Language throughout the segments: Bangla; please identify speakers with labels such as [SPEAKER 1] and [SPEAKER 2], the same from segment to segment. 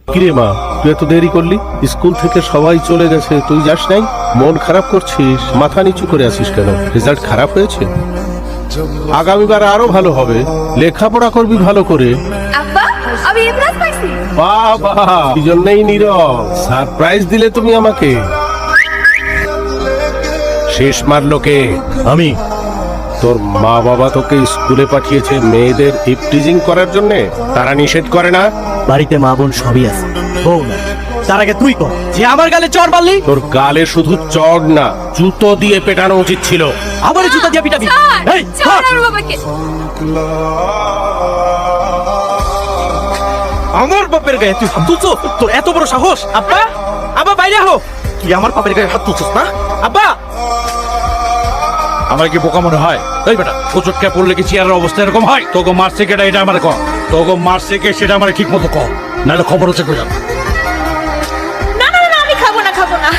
[SPEAKER 1] কিরে মা, তুই এত দেরি করলি? স্কুল থেকে সবাই চলে গেছে, তুই যাস নাই? মন খারাপ করছিস, মাথা নিচু করে আছিস কেন? রেজাল্ট খারাপ হয়েছে? আগামীবার আরো ভালো হবে, লেখাপড়া করবি ভালো করে।
[SPEAKER 2] আব্বা, আমি এ প্লাস পাইছি।
[SPEAKER 1] বাবা, এই জন্যই নীরব, সারপ্রাইজ দিলে তুমি আমাকে। শেষ মারলো কে?
[SPEAKER 3] আমি।
[SPEAKER 1] তোর মা বাবা তোকে স্কুলে পাঠিয়েছে মেয়েদের ইপটিজিং করার জন্য? তারা নিষেধ করে না?
[SPEAKER 3] বাড়িতে মা বোন সবই আছে, বউ না। তার আগে তুই কর যে আমার গালে চড় মারলি।
[SPEAKER 1] তোর গালে শুধু চড় না, জুতো দিয়ে পেটানো উচিত ছিল।
[SPEAKER 3] আবার জুতা দিয়ে পিটাবি? এই,
[SPEAKER 2] ছাড় আমার বাবাকে।
[SPEAKER 3] আমার বাপের গায়ে তুই হাত তুলছো? তোর এত বড় সাহস? আব্বা, আব্বা বাইরে আহো। তুই আমার বাপের গায়ে হাত তুলছিস না? আব্বা,
[SPEAKER 4] আমার কি বোকা মনে হয়? এই বেটা, কোচটকা পড়লে কি চেয়ারের অবস্থা এরকম হয়? তোকে মারছে কেটা এটা আমার কম, তোকে মারছে কে সেটা আমার ঠিক মতো কম, নাহলে খবর হচ্ছে কই যাবে।
[SPEAKER 2] না না না, আমি খাবো না, খাবো না।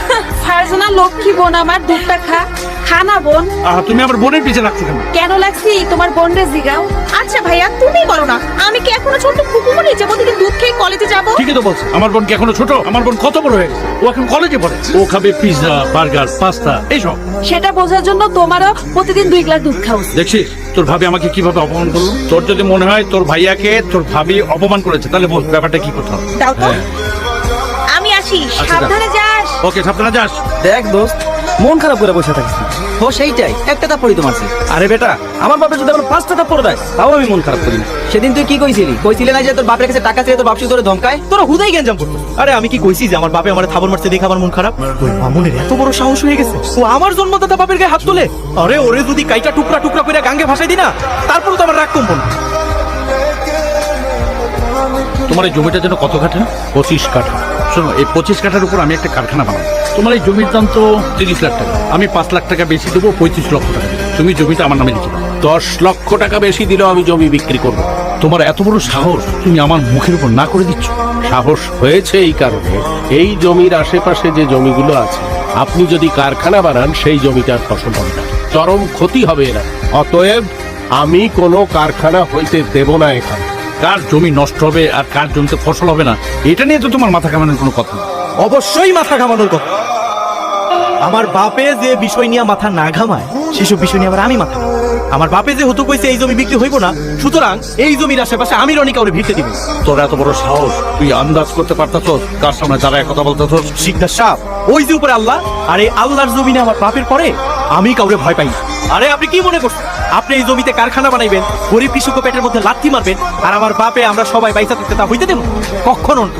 [SPEAKER 2] ফারজানা লক্ষ্মী বোন আমার, দুধটা খা। খানা বোন।
[SPEAKER 4] তুমি আমার বোনের পিছে লাগছো কেন?
[SPEAKER 2] কেন লাগছি তোমার বোন রে জিগাও। আচ্ছা ভাইয়া, তুমি বলো না, আমি কি এখনো ছোট কুকুমনি যে প্রতিদিন দুধ খেয়ে কলেজে যাব?
[SPEAKER 4] ঠিকই তো বলছে, আমার বোন কি এখনো ছোট? আমার বোন কত বড় হয়ে গেছে, ও এখন কলেজে পড়ে। ও খাবে পিৎজা, বার্গার, পাস্তা এইসব।
[SPEAKER 2] সেটা বোঝার জন্য তোমারও প্রতিদিন 2 গ্লাস দুধ খাও।
[SPEAKER 4] দেখছিস তোর ভাবি আমাকে কিভাবে অপমান করলো? তোর যদি মনে হয় তোর ভাইয়াকে তোর ভাবি অপমান করেছে, তাহলে বল ব্যাপারটা কি করতে হবে।
[SPEAKER 2] দাও তো।
[SPEAKER 4] হ্যাঁ।
[SPEAKER 2] আমি আসি,
[SPEAKER 4] আচ্ছা,
[SPEAKER 2] সাবধানে যাস।
[SPEAKER 4] ওকে, সাবধানে যাস।
[SPEAKER 3] দেখ দোস্ত, মন খারাপ করে বসে থাকিস না। ও সেইটাই, একটা থাপ্পড়ই তো মারছি। আরে বেটা, আমার বাপের যদি আমার 5টা থাপ্পড় দেয় তাও আমি মন খারাপ করি না। সেদিন তুই কি কইছিলি না যে তোর বাপের কাছে টাকা চেয়ে তোর বাপসি তোরে ধমকায়? তোরা হুদাই গেঞ্জাম করতো। আরে আমি কি কইছি যে আমার বাপে আমার থাবর মারছে দেখে আমার মন খারাপ? ওই মামুনের এত বড় সাহস হয়ে গেছে, ও আমার জন্মদাতা বাপের গায়ে হাত তোলে। আরে ওরে যদি কাইটা টুকরা টুকরা করে গাঙ্গে ভাসাই দি না, তারপরে তো আমার রাগ কমবো না।
[SPEAKER 4] তোমার এই জমিটা যেন কত কাঠা?
[SPEAKER 1] 25 কাঠা।
[SPEAKER 4] শোনো, এই 25 কাঠার উপর আমি একটা কারখানা বানাবো। তোমার এই জমির দাম তো 30 লাখ টাকা, আমি 5 লাখ টাকা বেশি দেবো, 35 লক্ষ টাকা দেবো। তুমি জমিটা আমার নামে লিখে দাও।
[SPEAKER 1] 10 লক্ষ টাকা বেশি দিলেও আমি জমি বিক্রি করব।
[SPEAKER 4] তোমার এত বড় সাহস, তুমি আমার মুখের উপর না করে দিচ্ছ।
[SPEAKER 1] সাহস হয়েছে এই কারণে, এই জমির আশেপাশে যে জমিগুলো আছে, আপনি যদি কারখানা বানান সেই জমিটার ফসল হবে না, চরম ক্ষতি হবে না। অতএব আমি কোনো কারখানা হইতে দেব না এখানে।
[SPEAKER 4] কার জমি নষ্ট হবে আর কার জমিতে ফসল হবে না, এটা নিয়ে তো তোমার মাথা কামানোর কোনো কথা নেই।
[SPEAKER 3] অবশ্যই মাথা ঘামানোর কথা। আমার বাপে যে বিষয় নিয়ে মাথা না ঘামায়, সেসব বিষয় নিয়ে আবার আমি মাথা ঘামাই। আমার বাপে যে হতো কইছে এই জমি বিক্রি হইব না, সুতরাং এই জমির আশেপাশে আমি রনি কাউরে ভিড়তে দিব।
[SPEAKER 4] তোর এত বড় সাহস, তুই আন্দাজ করতে পারতাস কার সামনে দাঁড়ায় কথা বলতেছ?
[SPEAKER 3] শিকদার সাপ, ওই যে উপরে আল্লাহ, আর এই আল্লাহর জমিনে আমার বাপের পরে আমি কাউরে ভয় পাই না। আরে আপনি কি মনে করছেন আপনি এই জমিতে কারখানা বানাইবেন, গরিব কৃষক পেটের মধ্যে লাথি মারবেন, আর আমার বাপে আমরা সবাই বাইসা থাকতে তা হইতে দেব? কখনো না।